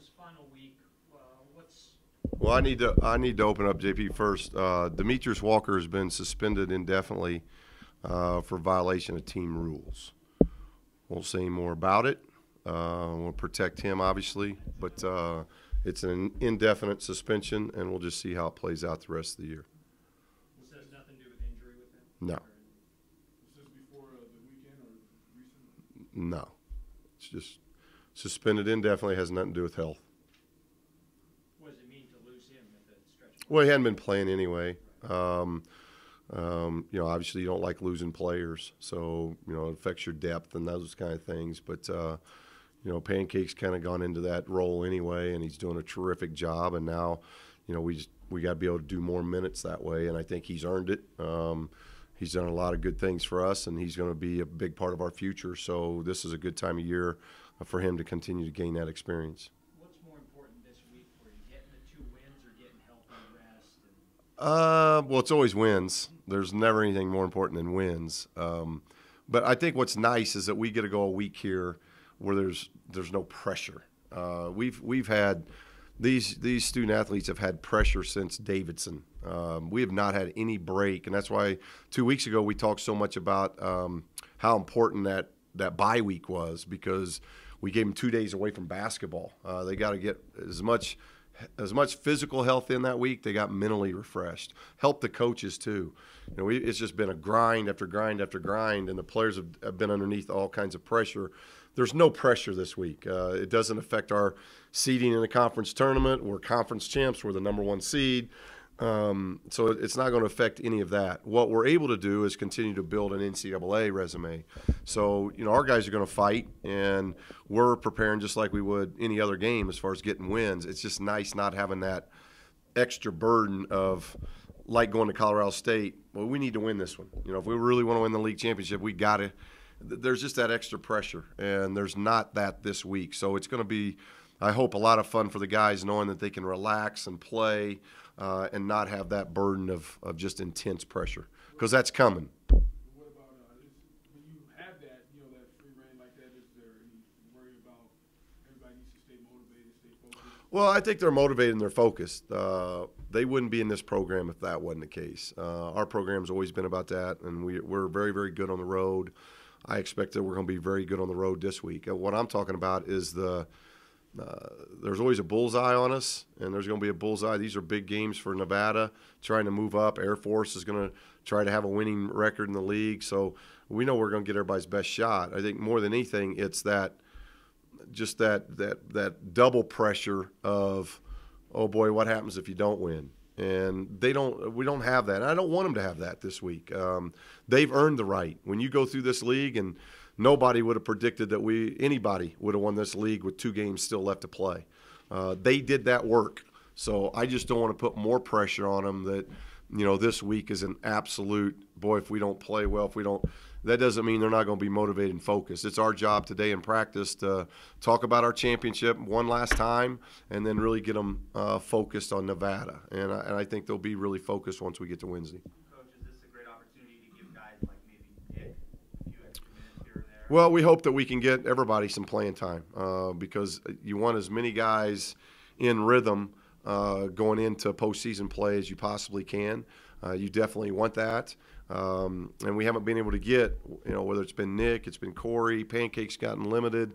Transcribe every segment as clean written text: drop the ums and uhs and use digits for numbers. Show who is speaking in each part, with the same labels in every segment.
Speaker 1: this final week, what's
Speaker 2: Well, I need to open up JP first. Demetrius Walker has been suspended indefinitely for violation of team rules. Won't say any more about it. We'll protect him, obviously, but it's an indefinite suspension, and we'll just see how it plays out the rest of the year.
Speaker 1: this has nothing to do with injury with him?
Speaker 2: No,
Speaker 3: Was this before the weekend or recent?
Speaker 2: no. It's just suspended indefinitely, has nothing to do with health.
Speaker 1: What does it mean to lose him at the stretch?
Speaker 2: Well, he hadn't been playing anyway. Obviously you don't like losing players, so, it affects your depth and those kind of things. But, Pancake's kind of gone into that role anyway, and he's doing a terrific job. And now, we got to be able to do more minutes that way, and I think he's earned it. He's done a lot of good things for us, and he's going to be a big part of our future. So this is a good time of year for him to continue to gain that experience.
Speaker 1: What's more important this week for you, getting the 2 wins or getting healthy rest?
Speaker 2: Well, it's always wins. There's never anything more important than wins. But I think what's nice is that we get to go a week here where there's no pressure. We've had these student athletes have had pressure since Davidson. We have not had any break, and that's why 2 weeks ago we talked so much about how important that bye week was, because we gave them 2 days away from basketball. They got to get as much physical health in that week. They got mentally refreshed. Help the coaches too. It's just been a grind after grind after grind, and the players have been underneath all kinds of pressure. There's no pressure this week. It doesn't affect our seeding in the conference tournament. We're conference champs. We're the #1 seed. So it's not going to affect any of that. What we're able to do is continue to build an NCAA resume. So, our guys are going to fight, and we're preparing just like we would any other game as far as getting wins. It's just nice not having that extra burden of, like going to Colorado State, well, we need to win this one. If we really want to win the league championship, we got to. There's just that extra pressure, and there's not that this week. So it's going to be, I hope, a lot of fun for the guys knowing that they can relax and play and not have that burden of just intense pressure, because that's coming.
Speaker 3: What about when you have that, that free reign like that? Is there any worry about everybody needs to stay motivated, stay focused?
Speaker 2: Well, I think they're motivated and they're focused. They wouldn't be in this program if that wasn't the case. Our program's always been about that, and we're very, very good on the road. I expect that we're going to be very good on the road this week. What I'm talking about is there's always a bullseye on us, and there's going to be a bullseye. These are big games for Nevada, trying to move up. Air Force is going to try to have a winning record in the league. So we know we're going to get everybody's best shot. I think more than anything, it's that double pressure of, oh boy, what happens if you don't win? And we don't have that. And I don't want them to have that this week. They've earned the right. When you go through this league, and nobody would have predicted that anybody would have won this league with 2 games still left to play. They did that work. So I just don't want to put more pressure on them that, this week is an absolute, boy, if we don't play well, that doesn't mean they're not going to be motivated and focused. It's our job today in practice to talk about our championship one last time, and then really get them focused on Nevada. And I think they'll be really focused once we get to Wednesday.
Speaker 4: Coach, is this a great opportunity to give guys like maybe Nick a few extra minutes here and there?
Speaker 2: Well, we hope that we can get everybody some playing time because you want as many guys in rhythm going into postseason play as you possibly can. You definitely want that. And we haven't been able to get, whether it's been Nick, it's been Corey, Pancake's gotten limited.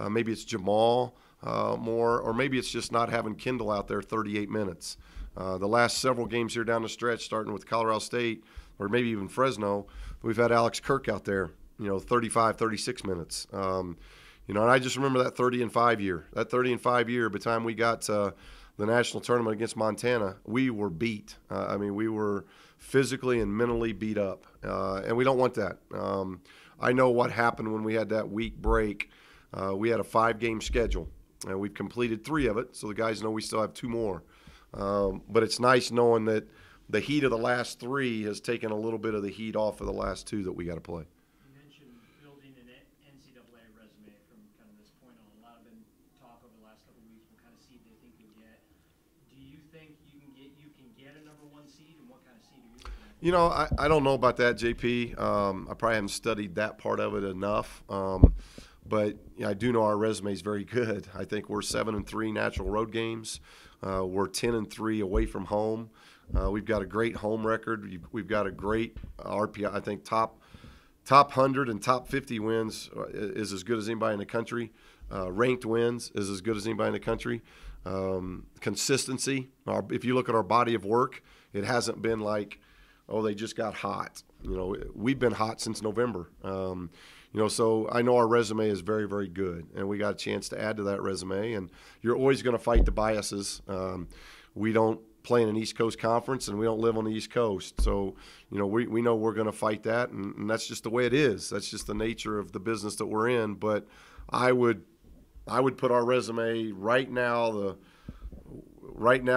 Speaker 2: Maybe it's Jamal more, or maybe it's just not having Kendall out there 38 minutes. The last several games here down the stretch, starting with Colorado State, or maybe even Fresno, we've had Alex Kirk out there, 35, 36 minutes. And I just remember that 30-5 year. That 30-5 year, by the time we got to the national tournament against Montana, we were beat. We were physically and mentally beat up, and we don't want that. I know what happened when we had that week break. We had a 5-game schedule, and we've completed 3 of it, so the guys know we still have 2 more. But it's nice knowing that the heat of the last 3 has taken a little bit of the heat off of the last 2 that we got to play.
Speaker 1: You mentioned building an NCAA resume from kind of this point on. A lot of been talk over the last couple of weeks. What kind of seed they think you'll get? Do you think you can get a #1 seed, and what kind of seed are you looking at?
Speaker 2: I don't know about that, JP. I probably haven't studied that part of it enough. But I do know our resume is very good. I think we're 7-3 natural road games. We're 10-3 away from home. We've got a great home record. We've got a great RPI. I think top 100 and top 50 wins is as good as anybody in the country. Ranked wins is as good as anybody in the country. Consistency. If you look at our body of work, it hasn't been like, oh, they just got hot. We've been hot since November. So I know our resume is very, very good, and we got a chance to add to that resume. And you're always going to fight the biases. We don't play in an East Coast conference, and we don't live on the East Coast. So, we know we're going to fight that, and that's just the way it is. That's just the nature of the business that we're in. But I would put our resume right now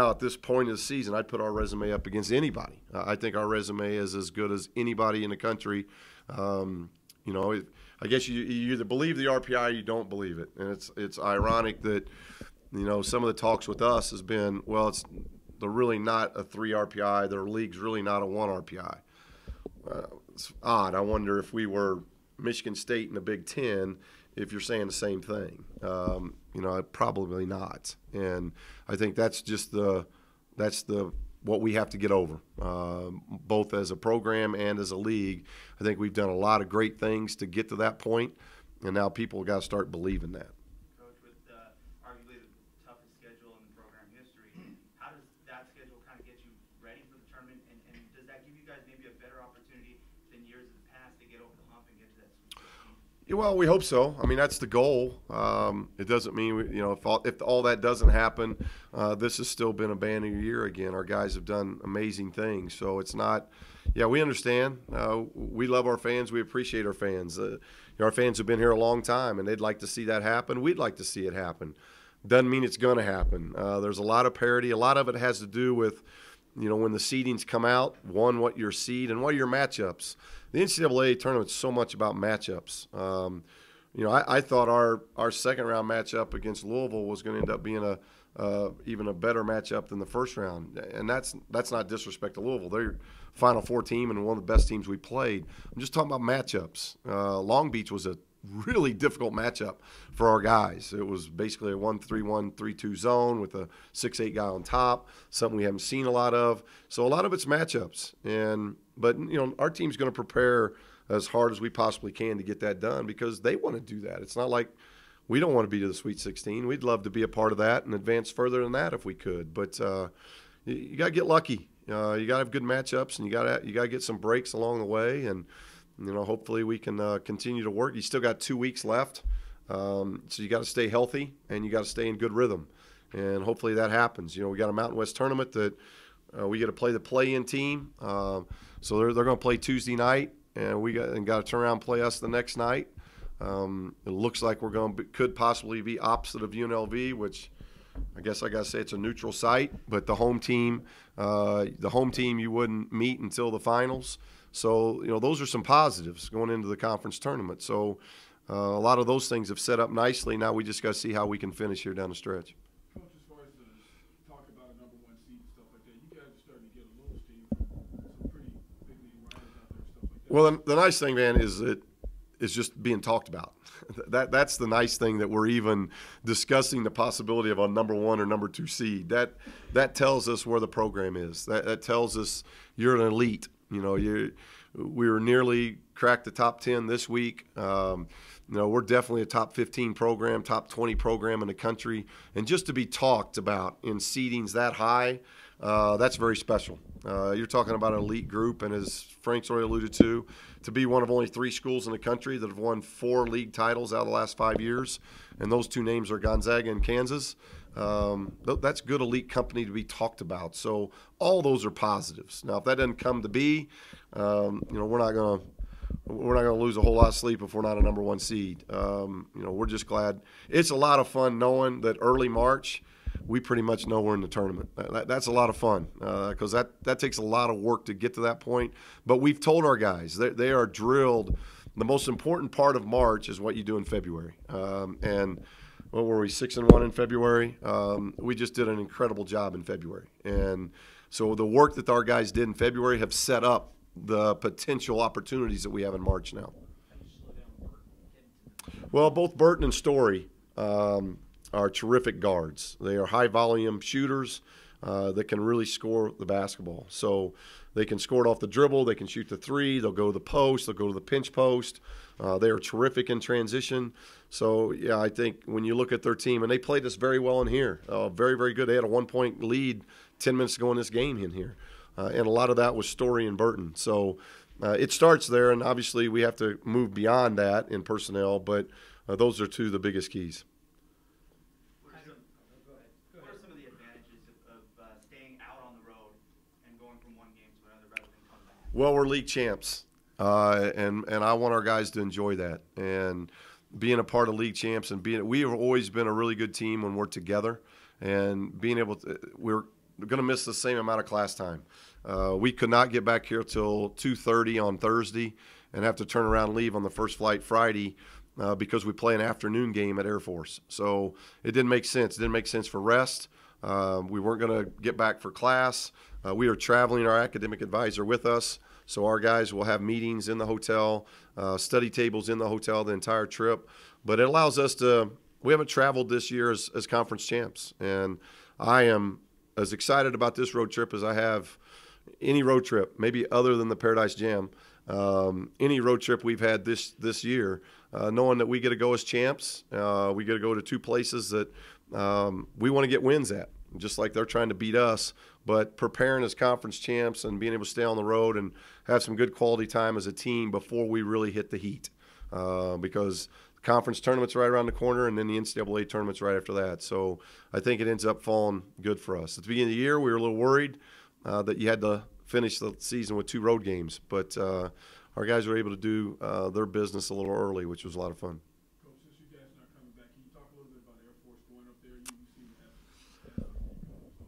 Speaker 2: at this point of the season, I'd put our resume up against anybody. I think our resume is as good as anybody in the country. I guess you either believe the RPI or you don't believe it. And it's ironic that, some of the talks with us has been, well, they're really not a 3 RPI. Their league's really not a 1 RPI. It's odd. I wonder if we were Michigan State in the Big Ten, if you're saying the same thing. Probably not. And I think that's what we have to get over, both as a program and as a league. I think we've done a lot of great things to get to that point, and now people have got to start believing that.
Speaker 4: Coach, with arguably the toughest schedule in the program history, how does that schedule kind of get you ready for the tournament, and does that give you guys maybe a better opportunity than years in the past to get over the hump and get to that Sweet 16?
Speaker 2: Well, we hope so. I mean, that's the goal. It doesn't mean, if all that doesn't happen, this has still been a banner year again. Our guys have done amazing things. So it's not, we understand. We love our fans. We appreciate our fans. Our fans have been here a long time, and they'd like to see that happen. We'd like to see it happen. Doesn't mean it's going to happen. There's a lot of parity. A lot of it has to do with, when the seedings come out, what your seed and what are your matchups. The NCAA tournament's so much about matchups. I thought our second-round matchup against Louisville was going to end up being even a better matchup than the first round, and that's not disrespect to Louisville. They're Final Four team and one of the best teams we played. I'm just talking about matchups. Long Beach was a really difficult matchup for our guys. It was basically a 1-3-1, 3-2 zone with a 6'8" guy on top, something we haven't seen a lot of. So a lot of it's matchups. But our team's going to prepare as hard as we possibly can to get that done because they want to do that. It's not like we don't want to be to the Sweet 16. We'd love to be a part of that and advance further than that if we could. But you got to get lucky. You got to have good matchups, and you got to get some breaks along the way. And hopefully we can continue to work. You still got 2 weeks left, so you got to stay healthy and you got to stay in good rhythm. And hopefully that happens. We got a Mountain West tournament that we got to play the play-in team. So they're going to play Tuesday night, and we got to turn around and play us the next night. It looks like could possibly be opposite of UNLV, which I guess I got to say it's a neutral site. But the home team you wouldn't meet until the finals. So those are some positives going into the conference tournament. So a lot of those things have set up nicely. Now we just got to see how we can finish here down the stretch.
Speaker 3: Coach, as far as the talk about a number 1 seed and stuff like that, you guys are starting to get a little steam from some pretty big league rivals out there and stuff like that.
Speaker 2: Well, the nice thing, man, is that it's just being talked about. That's the nice thing, that we're even discussing the possibility of a number 1 or number 2 seed. That tells us where the program is. That tells us you're an elite. We were nearly cracked the top 10 this week. We're definitely a top 15 program, top 20 program in the country. And just to be talked about in seedings that high, that's very special. You're talking about an elite group, and as Frank's already alluded to be one of only 3 schools in the country that have won 4 league titles out of the last 5 years, and those 2 names are Gonzaga and Kansas. That's good elite company to be talked about. So all those are positives. Now, if that doesn't come to be, we're not going to lose a whole lot of sleep if we're not a number 1 seed. We're just glad. It's a lot of fun knowing that early March, we pretty much know we're in the tournament. That's a lot of fun because that takes a lot of work to get to that point. But we've told our guys they are drilled. The most important part of March is what you do in February. And what were we, 6-1 in February? We just did an incredible job in February. And so the work that our guys did in February have set up the potential opportunities that we have in March now. Well, both Burton and Story are terrific guards. They are high-volume shooters that can really score the basketball. So they can score it off the dribble. They can shoot the three. They'll go to the post. They'll go to the pinch post. They are terrific in transition. So, yeah, I think when you look at their team, and they played us very well in here, very, very good. They had a 1-point lead 10 minutes to go in this game in here. And a lot of that was Story and Burton. So it starts there, and obviously we have to move beyond that in personnel, but those are two of the biggest keys.
Speaker 4: What are some of the advantages of staying out on the road and going from one game to another rather than coming back?
Speaker 2: Well, we're league champs, and I want our guys to enjoy that. And being a part of league champs and we have always been a really good team when we're together, and being able to, we're going to miss the same amount of class time. We could not get back here till 2:30 on Thursday and have to turn around and leave on the first flight Friday because we play an afternoon game at Air Force. So it didn't make sense. It didn't make sense for rest. We weren't going to get back for class. We are traveling, our academic advisor with us, so our guys will have meetings in the hotel, study tables in the hotel the entire trip. But it allows us to – we haven't traveled this year as conference champs, and I am as excited about this road trip as I have any road trip, maybe other than the Paradise Jam, any road trip we've had this year, knowing that we get to go as champs. We get to go to two places that we want to get wins at, just like they're trying to beat us, but preparing as conference champs and being able to stay on the road and have some good quality time as a team before we really hit the heat, because conference tournament's right around the corner, and then the NCAA tournament's right after that. So I think it ends up falling good for us. At the beginning of the year, we were a little worried that you had to finish the season with 2 road games, but our guys were able to do their business a little early, which was a lot of fun.
Speaker 3: Coach, since you guys not coming back, can you talk a little bit about Air Force going up there? You seem to have.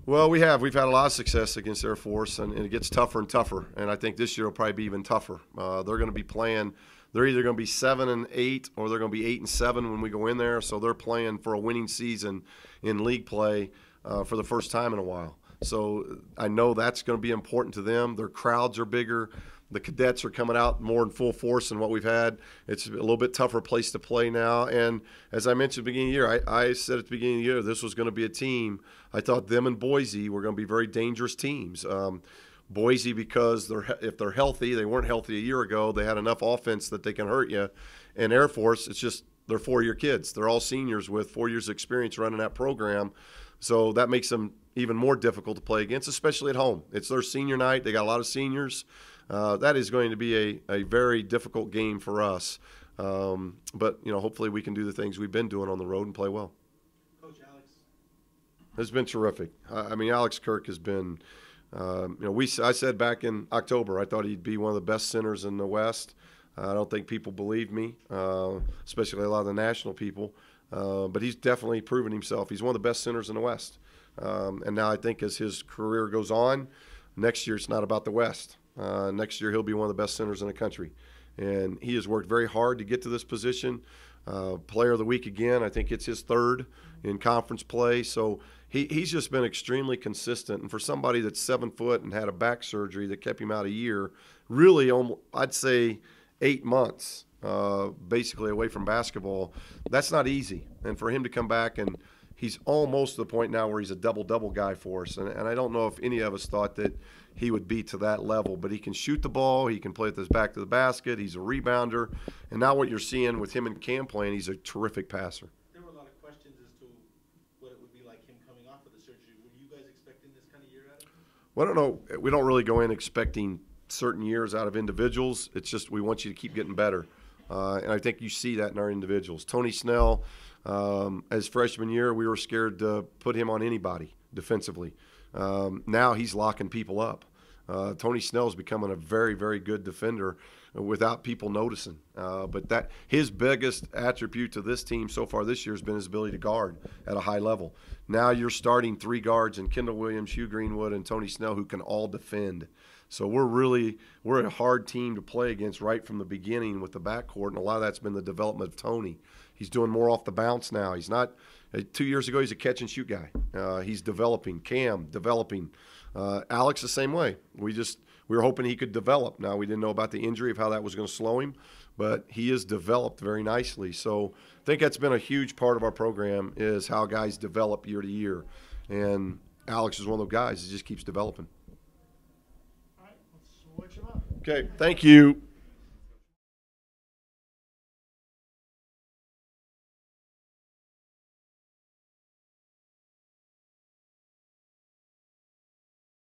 Speaker 2: Well, we've had a lot of success against Air Force, and it gets tougher and tougher. And I think this year will probably be even tougher. They're going to be playing. They're either going to be 7-8 or they're going to be 8-7 when we go in there. So they're playing for a winning season in league play for the first time in a while. So I know that's going to be important to them. Their crowds are bigger. The cadets are coming out more in full force than what we've had. It's a little bit tougher place to play now. And as I mentioned at the beginning of the year, I said at the beginning of the year this was going to be a team. I thought them and Boise were going to be very dangerous teams. Boise, because if they're healthy, they weren't healthy a year ago. They had enough offense that they can hurt you. And Air Force, it's just they're 4-year kids. They're all seniors with 4 years of experience running that program. So that makes them even more difficult to play against, especially at home. It's their senior night. They got a lot of seniors. That is going to be a very difficult game for us. But, hopefully we can do the things we've been doing on the road and play well.
Speaker 5: Coach Alex.
Speaker 2: It's been terrific. Alex Kirk has been I said back in October I thought he'd be one of the best centers in the West. I don't think people believed me, especially a lot of the national people. But he's definitely proven himself. He's one of the best centers in the West. And now I think as his career goes on, next year it's not about the West. Next year he'll be one of the best centers in the country. And he has worked very hard to get to this position. Player of the week again. I think it's his 3rd in conference play. So he's just been extremely consistent. And for somebody that's 7 foot and had a back surgery that kept him out a year, really, I'd say 8 months basically away from basketball, that's not easy. And for him to come back, and he's almost to the point now where he's a double-double guy for us. And I don't know if any of us thought that he would be to that level. But he can shoot the ball. He can play with his back to the basket. He's a rebounder. And now what you're seeing with him and Cam playing, he's a terrific passer.
Speaker 5: There were a lot of questions as to what it would be like him coming off of the surgery. Were you guys expecting this kind of year out of him?
Speaker 2: Well, I don't know. We don't really go in expecting certain years out of individuals. It's just we want you to keep getting better. And I think you see that in our individuals. Tony Snell, as freshman year, we were scared to put him on anybody defensively. Now he's locking people up. Tony Snell's becoming a very, very good defender without people noticing. But that his biggest attribute to this team so far this year has been his ability to guard at a high level. Now you're starting 3 guards in Kendall Williams, Hugh Greenwood, and Tony Snell who can all defend. So we're a hard team to play against right from the beginning with the backcourt, and a lot of that's been the development of Tony. He's doing more off the bounce now. He's not 2 years ago, he's a catch and shoot guy. He's developing. Cam developing. Alex the same way. We were hoping he could develop. Now we didn't know about the injury of how that was going to slow him, but he is developed very nicely. So I think that's been a huge part of our program is how guys develop year to year. And Alex is one of those guys that just keeps developing.
Speaker 6: All right, let's switch him up.
Speaker 2: Okay, thank you.